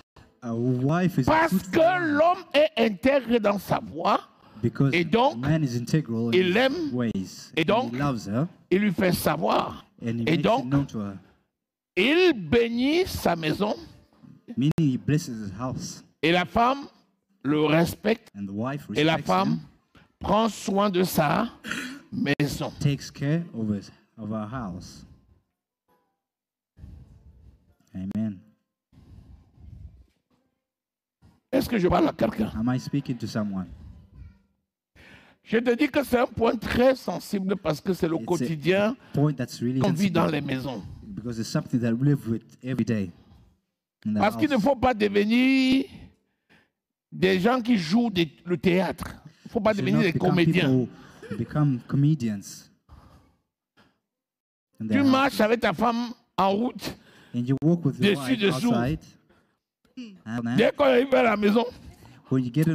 A wife is a parce fruitful que woman l'homme est intègre dans sa voie, because et donc, man is integral in il his l'aime, ways. et And donc, he loves her, il lui fait savoir. and he Et makes donc, it known to her. il bénit sa maison Meaning he blesses his house. et la femme le respecte And the wife et la respects femme him, prend soin de sa maison. takes care of our house. Amen. Est-ce que je parle à quelqu'un? Am I speaking to someone? Je te dis que c'est un point très sensible parce que c'est le It's a quotidien point that's really qu'on vit dans sensible les maisons. because it's something that we live with every day. In the Parce qu'il ne house. faut pas devenir des gens qui jouent le théâtre. Il ne faut pas Should devenir not des become comédiens. people who become comedians. In Tu their marches houses. avec ta femme en route. And you walk with your dessus, wife dessous. outside. And then, Dès qu'on arrive à la maison, when you get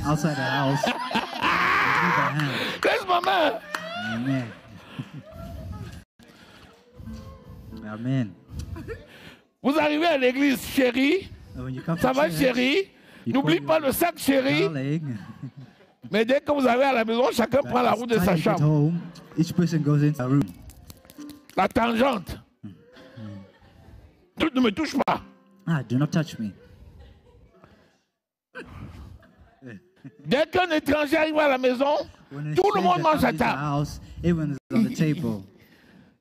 outside the house, you leave her hand. laisse ma main. Amen. Amen. Vous arrivez à l'église, chérie. And when you come Ça to va, church, chérie? you N'oublie call pas your le sac, chérie. darling. Mais dès que vous arrivez à la maison, chacun prend la It's route de time sa to get chambre. home, each person goes into a room. La tangente. Tu ne me touches pas. Do not touch me. Dès qu'un étranger arrive à la maison, When a tout le monde stranger mange comes à into the table. house, everyone is on the table.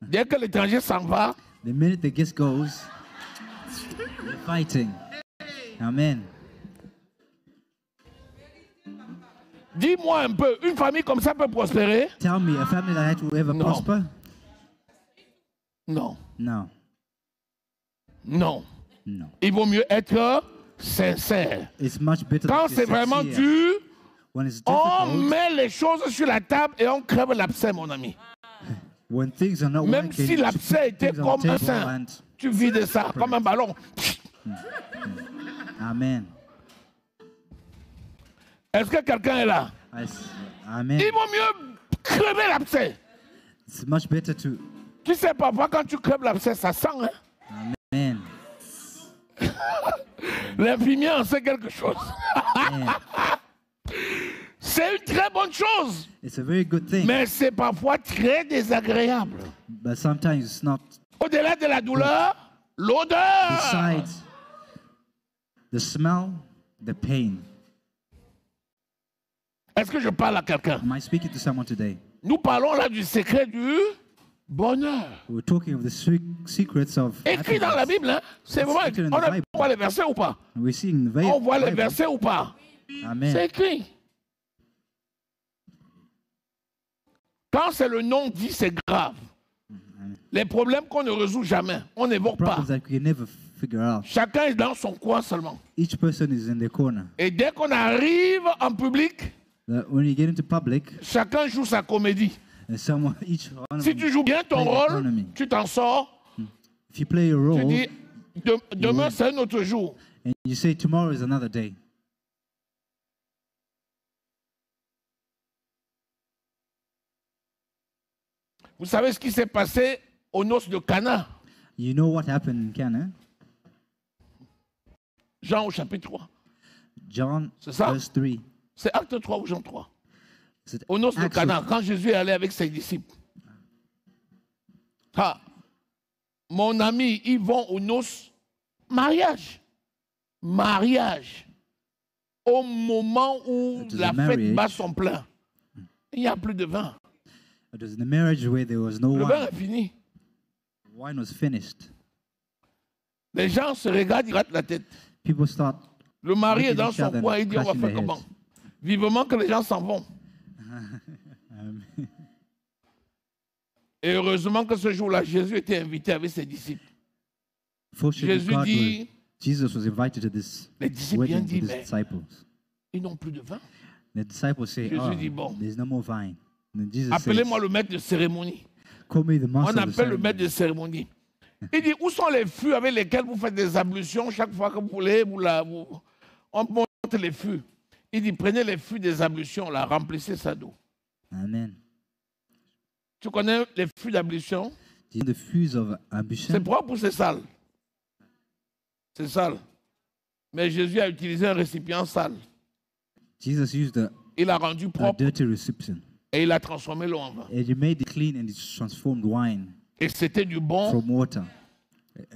Dès que l'étranger s'en va, The minute the guest goes, they're fighting. Amen. dis-moi un peu, une famille comme ça peut prospérer? Tell me, a family like that will ever No. prosper? Non, No. non. No. Il vaut mieux être sincère. It's much better Quand to be c'est vraiment sincere. dur, When it's on difficult, met les choses sur la table et on crève l'abcès, mon ami. when things are not Même working, si to l'abcès put était things on the comme un table sein, and- tu vides ça comme un ballon. Amen. Est-ce que quelqu'un est là? Amen. Il vaut mieux crever l'abcès. It's much better to. Tu sais, parfois, quand tu crèves l'abcès, ça sent. Hein? Amen. L'infirmier en sait quelque chose. Amen. C'est une très bonne chose, It's a very good thing, mais c'est parfois très désagréable. but sometimes it's not. Au-delà de la douleur, l'odeur. Besides the smell, the pain. Est-ce que je parle à quelqu'un? Am I speaking to someone today? Nous parlons là du secret du bonheur. We're talking of the secrets of Écrit dans la happiness. Bible, hein? C'est vrai. written in the On Bible. voit les versets ou pas? We're seeing the On voit les Bible. versets ou pas? C'est Amen. écrit. Quand c'est le non dit, c'est grave. Les problèmes qu'on ne résout jamais, on n'évoque pas. Problems that we can never figure out. Chacun est dans son coin seulement. Each person is in their corner. Et dès qu'on arrive en public, When you get into public, chacun joue sa comédie. and someone, each one of Si them tu joues bien ton play their rôle, economy. tu t'en sors. If you play your Tu role dis, demain c'est un autre jour. and you say tomorrow is another day, Vous savez ce qui s'est passé aux noces de Cana? You know what happened in Cana? Jean au chapitre 3. John, C'est ça? verse 3. C'est Acte 3 ou Jean 3. Is it Aux noces de Acts Cana, of- quand Jésus est allé avec ses disciples. Ah, mon ami, ils vont aux noces mariage. Mariage. Au moment où It is la a fête marriage. bat son plein. Il n'y a plus de vin. It was in the marriage where there was no Le vin wine. est fini. Wine was finished. Les gens se regardent, ils ratent la tête. People start. Le mari est Looking dans each son other coin, and il dit on va crashing faire their comment? heads. Vivement que les gens s'en vont. Et heureusement que ce jour-là, Jésus était invité avec ses disciples. Fortunately, Jésus God dit, Jesus was invited to this les disciples viennent wedding dire, with his mais disciples. ils n'ont plus de vin. The disciples say, Jésus "Oh, dit, bon. there's no more vine." And then Jesus Appelez-moi says, le maître de cérémonie. "Call me the On master of the appelle le ceremony." maître de cérémonie. Il dit, où sont les fûts avec lesquels vous faites des ablutions chaque fois que vous voulez, on monte les fûts. Il dit, prenez les fûts des ablutions, là, remplissez ça d'eau. Amen. Tu connais les fûts d'ablution? Do you know the fuse of C'est ambition? propre ou c'est sale? C'est sale. Mais Jésus a utilisé un récipient sale. Jesus used Il a rendu a propre dirty recipient, et il a transformé l'eau en vin. and he made it clean, and he transformed wine Et c'était du bon. from water.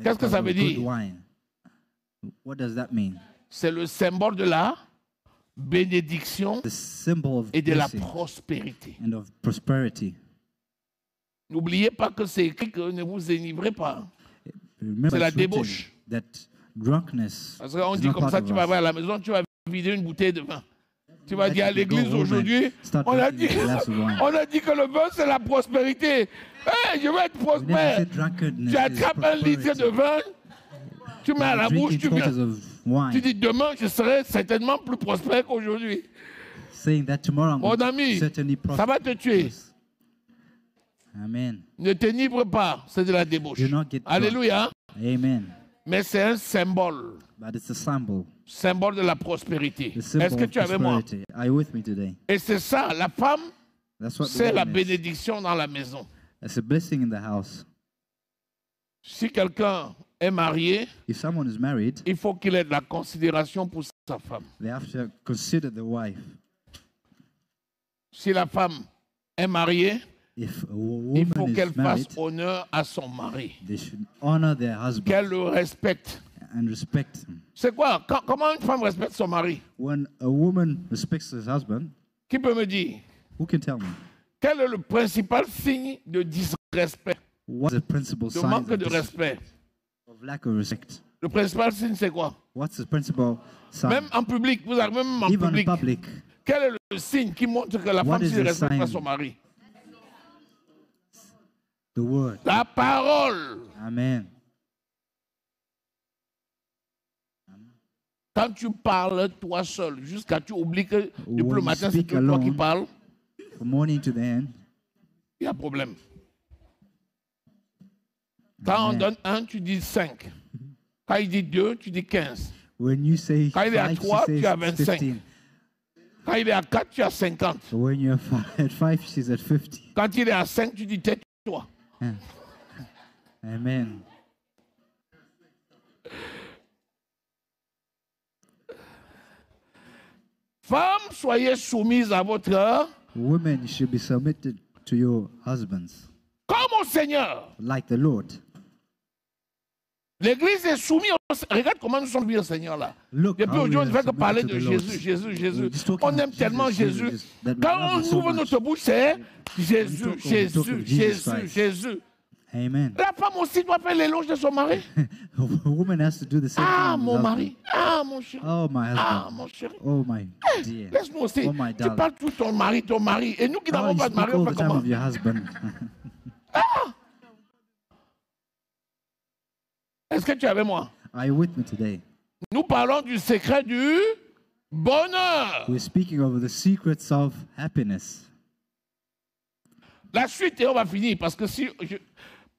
Qu'est-ce que ça veut Good dire? wine. What does that mean? C'est le symbole de la bénédiction The symbol of et de la blessing prospérité. and of prosperity. N'oubliez pas que c'est écrit que ne vous enivrez pas. Remember, C'est la it's written débauche. that drunkenness Parce qu'on is dit not comme part ça, of tu vas us. aller à la maison, tu vas vider une bouteille de vin. Tu vas Like dire à you go l'église home and aujourd'hui, start on a drinking dit, a glass of wine. on a dit que le vin c'est la prospérité. Hey, je vais être We never prospère. said drunkenness Tu is attrapes un litre de prosperity. vin, tu mets à la bouche, Drinking tu viens. quarters of Tu wine, dis demain je serai certainement plus prospère qu'aujourd'hui. saying that tomorrow I'm Mon going to ami, certainly ça va te tuer. prosper. Amen. Ne t'enivre pas, c'est de la débauche. Do not get drunk. Alléluia. Amen. Mais c'est un symbole, But it's a symbol. symbole de la prospérité. The Est-ce symbol que of tu es avec moi? prosperity. Are you with me today? Et c'est ça, la femme, That's what the c'est la woman is. bénédiction dans la maison. It's a blessing in the house. Si quelqu'un est marié, If someone is married, il faut qu'il ait de la considération pour sa femme. they have to consider the wife. Si la femme est mariée, If a il faut woman qu'elle is fasse married, honneur à son mari, they should honor their husband qu'elle le respecte. and respect him. C'est quoi? Comment une femme respecte son mari? When a woman respects her husband, Qui peut me dire? who can tell me? Quel est le principal signe de disrespect, What's the principal de sign manque de respect? of lack of respect? Le principal signe, c'est quoi? What's the principal sign? Même en public, vous avez même en Even in public. public, Quel est le signe qui montre que la What femme is ne the respecte pas sign? son mari? the word. La parole. Amen. Quand tu parles toi seul, jusqu'à tu oublies que depuis When le you matin, c'est speak toi qui alone, parles, From morning to the end, il y a problème. Quand on Amen. donne 1, tu dis 5. Quand il dit 2, tu dis 15. when you say Quand il est à 5, trois, she tu as says 25. 15. Quand il est à 4, tu as 50. When you're at 5, she's at 50. Quand il est à 5, tu dis tais-toi. Amen. Femmes, soyez soumises à votre... Women, you should be submitted to your husbands, Comme au Seigneur. like the Lord. L'Église est soumise au... Regarde comment nous sommes soumis au Seigneur là. Look Depuis how we aujourd'hui, on ne are fait que submitted parler to de the Lord. Jésus, Jésus, Jésus. We're just talking On aime of tellement Jesus, Jésus. Jesus, that we Quand love on him so ouvre much. notre bouche, c'est Jésus, We talk of Jésus, Jesus Jésus, Christ. Jésus. Amen. La femme aussi doit faire l'éloge de son mari. A woman has to do the same Ah, thing with mon his mari. Ah, mon chéri. husband. Oh, my Ah, husband. mon chéri. Oh, my dear. Laisse-moi aussi. Oh, my Tu darling. parles tout ton mari. Et nous qui Oh, n'avons you pas de speak mari, all on the fait time comment? of your husband. Est-ce que tu es avec moi? Are you with me today? Nous parlons du secret du bonheur. We're speaking of the secrets of happiness. La suite, et on va finir, parce que si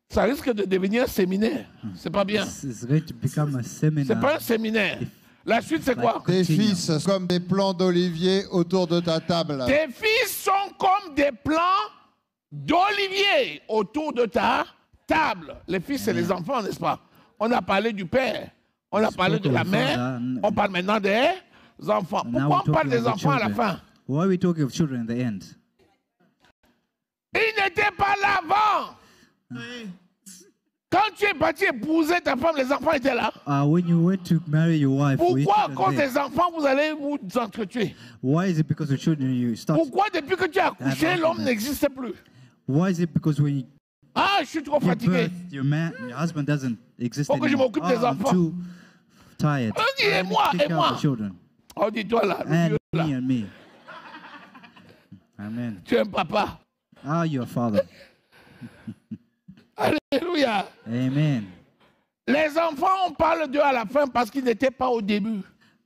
ça risque de devenir un séminaire. C'est pas bien. This is going to become a C'est seminar. pas un séminaire. La suite, c'est quoi? Tes Continue. fils sont comme des plants d'olivier autour de ta table. Tes fils sont comme des plants d'oliviers autour de ta table. Les fils et les enfants, n'est-ce pas? On a parlé du père, on a parlé de la mère, on parle maintenant des enfants. Pourquoi on parle des enfants à la fin? Why are we talking of children at the end? Ils n'étaient pas là avant. Quand tu es parti épouser ta femme, les enfants étaient là. When you went to marry your wife, were Pourquoi, à children cause there? des enfants, vous allez vous entretuer? Why is it because of children you start? Pourquoi, depuis que tu as accouché, l'homme n'existe plus? Why is it because when you Ah, je suis trop give fatigué. birth, your husband doesn't exist Faut que je anymore? m'occupe des I'm enfants. too tired. Vas-y, I need to et take care moi. of the children. Oh, dis-toi là, le And vieux là. me and me. Amen. Tu es un papa. Ah, you're a father. Alléluia. Amen. Les enfants, on parle d'eux à la fin parce qu'ils n'étaient pas au début.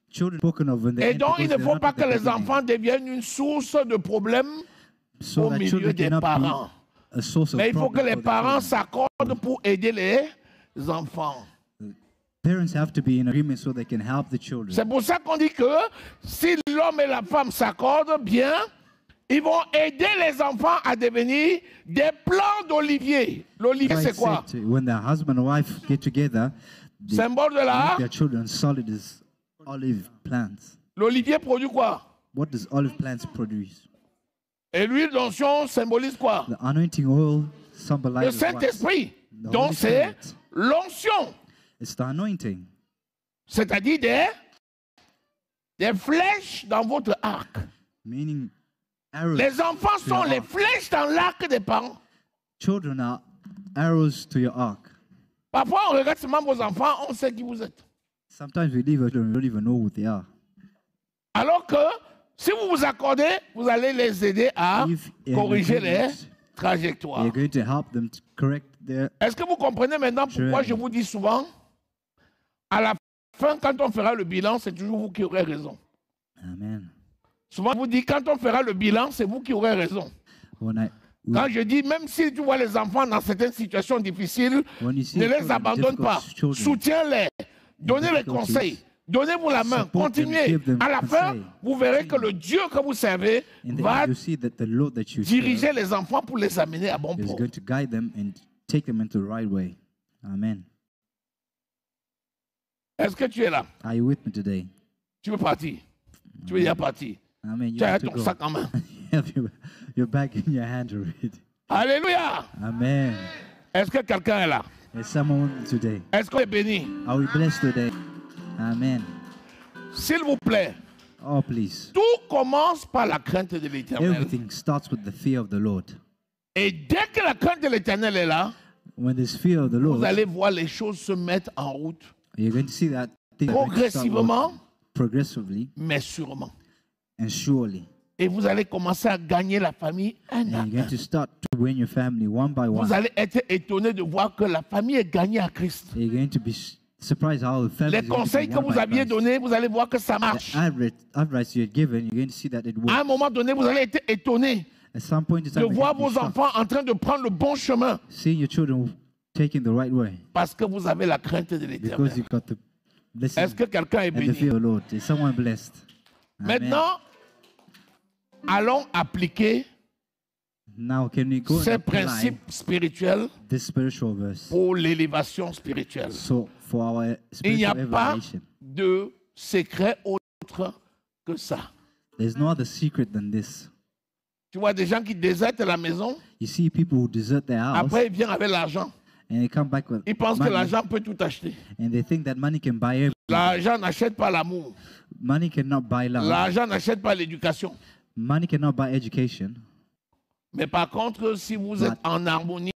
Children spoken of in the Et end donc, because il ne they're faut not pas at que the les beginning. enfants deviennent une source de problèmes So au that milieu children des cannot parents. be a source of Mais il faut que problem les for the parents children. s'accordent pour aider les enfants. Parents have to be in agreement so they can help the children. C'est pour ça qu'on dit que si l'homme et la femme s'accordent bien, ils vont aider les enfants à devenir des plants d'olivier. L'olivier, Like c'est quoi? said, when the husband and wife get together, they Symbole de la... make their children solid as olive plants. L'olivier produit quoi? What does olive plants produce? Et l'huile d'onction symbolise quoi? The anointing oil Le symbolizes what? Saint-Esprit. The Donc Holy c'est Spirit. l'onction. It's the anointing. C'est-à-dire des flèches dans votre arc. Meaning arrows. Les enfants to sont your les arc. flèches dans l'arc des parents. Children are arrows to your arc. Parfois, on regarde seulement vos enfants, on sait qui vous êtes. Sometimes we leave our children, we don't even know who they are. Alors que si vous vous accordez, vous allez les aider à If in corriger les agreement, trajectoires. you're going to help them to correct their. Est-ce que vous comprenez maintenant pourquoi je vous dis souvent, à la fin, quand on fera le bilan, c'est toujours vous qui aurez raison. Amen. Souvent, je vous dis, quand on fera le bilan, c'est vous qui aurez raison. When Quand je dis, même si tu vois les enfants dans certaines situations difficiles, when you see ne les children, abandonne pas. difficult children, Soutiens-les. Donnez les difficulties, conseils. Donnez-vous la main. support them, Continuez. give them À la fin, conseil. vous verrez que le Dieu que vous servez in the va end, you see that the Lord that you diriger serve les enfants pour les amener à bon is port. going to guide them and take them into the right way. Amen. Est-ce que tu es là? Are you with me today? Tu veux partir? Tu veux y partir? Amen. You Tu as have to ton go. sac en main. You have your bag in your hand already. Alléluia! Amen. Est-ce que quelqu'un est là? Is someone today? Est-ce qu'on est béni? Are we blessed today? Amen. S'il vous plaît, Oh, please. tout commence par la crainte de l'Éternel. Everything starts with the fear of the Lord. Et dès que la crainte de l'Éternel est là, When there's fear of the vous Lord, allez voir les choses se mettre en route you're going to see that things are going to start progressivement, working progressively mais sûrement. and surely. Et vous allez commencer à gagner la famille un And à you're going un. to start to win your family one by Vous one. allez être étonné de voir que la famille est gagnée à Christ. You're going to be surprised how the family Les is going to conseils be que won vous by aviez Christ. donnés, vous allez voir que ça marche. The advice you had given, you're going to see that it À works. un moment donné, vous allez être étonné At some point in de time, you're voir going to vos be shocked, enfants en train de prendre le bon chemin seeing your children taking the right way parce que vous avez la crainte de because l'Éternel. you got the blessing Est-ce que quelqu'un est and the béni? fear of the Lord. Is someone blessed? Amen. Maintenant, allons appliquer Now, can we go and ces apply principes spirituels this spiritual verse? pour l'élévation spirituelle. So, for our Il n'y a spiritual pas elevation, de secret autre que ça. there's no other secret than this. Tu vois des gens qui désertent la maison, You see people who desert their house après ils viennent avec l'argent. and they come back with Ils pensent que money, l'argent peut tout acheter. and they think that money can buy everything. L'argent n'achète pas l'amour. Money cannot buy love. L'argent n'achète pas l'éducation. Money cannot buy education. Mais par contre, si vous êtes en harmonie,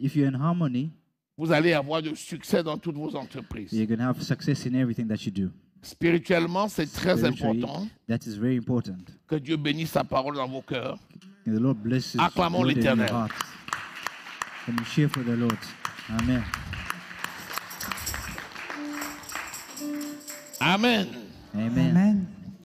If you're in harmony, vous allez avoir du succès dans toutes vos entreprises. you're going to have success in everything that you do. Spirituellement, c'est très Spiritually, important that is very important. que Dieu bénisse sa parole dans vos cœurs. And the Lord blesses the Acclamons word in your l'Éternel. hearts. Can you share for the Lord? Amen. Amen. Amen.